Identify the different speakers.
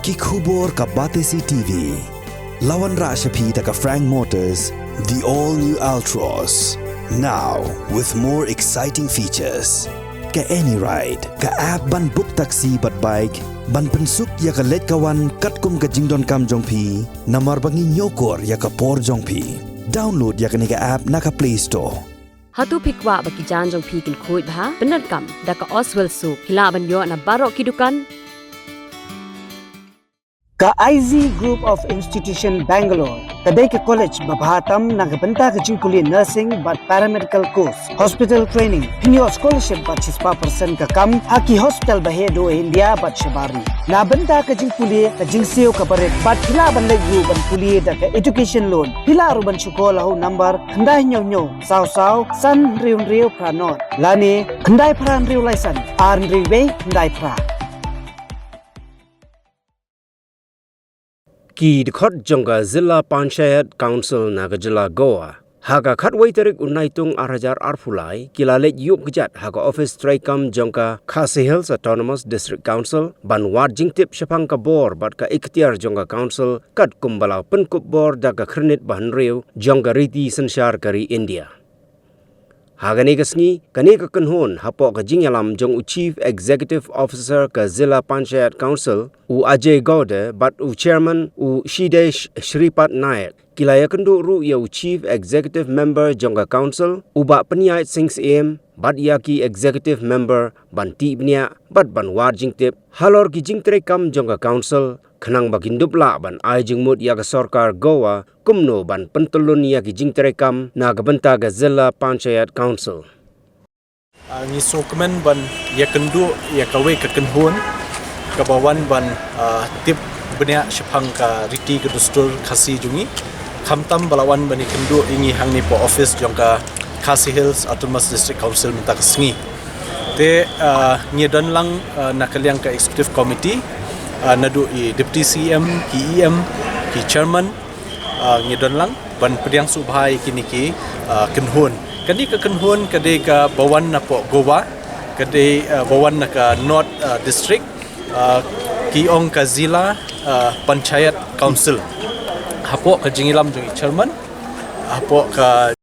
Speaker 1: Kikubor ka Batesi TV. Lawan Rashapi taka Frank Motors, the all-new Altros. Now, with more exciting features. Ka any ride, ka app ban book taxi bat bike, ban pensuk ya ka let kawan katkum ka jingdon kam jongpi, namar bangi nyokor ya ka por jongpi. Download ya ka nika app naka Play Store.
Speaker 2: Hatu pikwa bagi janjong pikin kuit bah, benar kam, daka Oswell Soup, hilaban yo na barok kidukan.
Speaker 3: Ka IZ Group of Institution Bangalore, kadai ke college babhatam nagabanta ka jingkuli nursing but paramedical course, hospital training, pinyo scholarship but 5% ka kam, haki hospital bahedo India but shabari. Nabanta ka jingkuli ka jingseo ka baret but hilaban layu ban kuli da ka education loan. Hilaru ban syukola ho number kandai nyo saw san riu pranot. Lani kandai pran riu laisan, arn riwe kandai pra.
Speaker 4: Ki dekat jangka Zilla Panchayat Council naga Jilla Goa. Haga khat waiterik unaitung arajar arfulai kilalet yuk kejat haga office Treikam jangka Khadc Hills Autonomous District Council ban ward Jingtip syapang ka bor bat ka ikhtiar jangka council kat kumbalau penkup bor daga krenit bahan riu jangka riti sensyar kari India. Haga ni kasngi kani ka kenhon hapok ka jingyalam jong Chief Executive Officer ka Zilla Panchayat Council u Ajay Gaude bat u Chairman u Shidesh Shripat Nayak kilaya kendu ru ya u Chief Executive Member jongka Council u ba peniait Sings AM bat yaki Executive Member ban ti bnia bat ban war Jingtip halor ki Treikam jongka Council kenang bagindup la ban ai jingmut ya ka Sarkar Goa kumno ban pentulun ya ki Treikam na gabenta ga Zilla Panchayat Council.
Speaker 5: Ngi sokmen ban ya kendu ya kawe ka kenhun kabawan ban tip benya syapang ka riti ke dustur khasi jungi khamtam balawan bani kendu ingi hangni po office jongka Khadc Hills Autonomous District Council minta kesngi te ngi dan lang nakaliang ka executive committee nadu i deputy CM ki EM ki chairman ngi dan lang ban pediang subhai kini ki kenhun kadi ka kenhun kadi ka bawan na po Goa kadi bawan na ka North District kiong ka Zilla Panchayat Council. Hapo ka jingilam jung chairman, hapo ka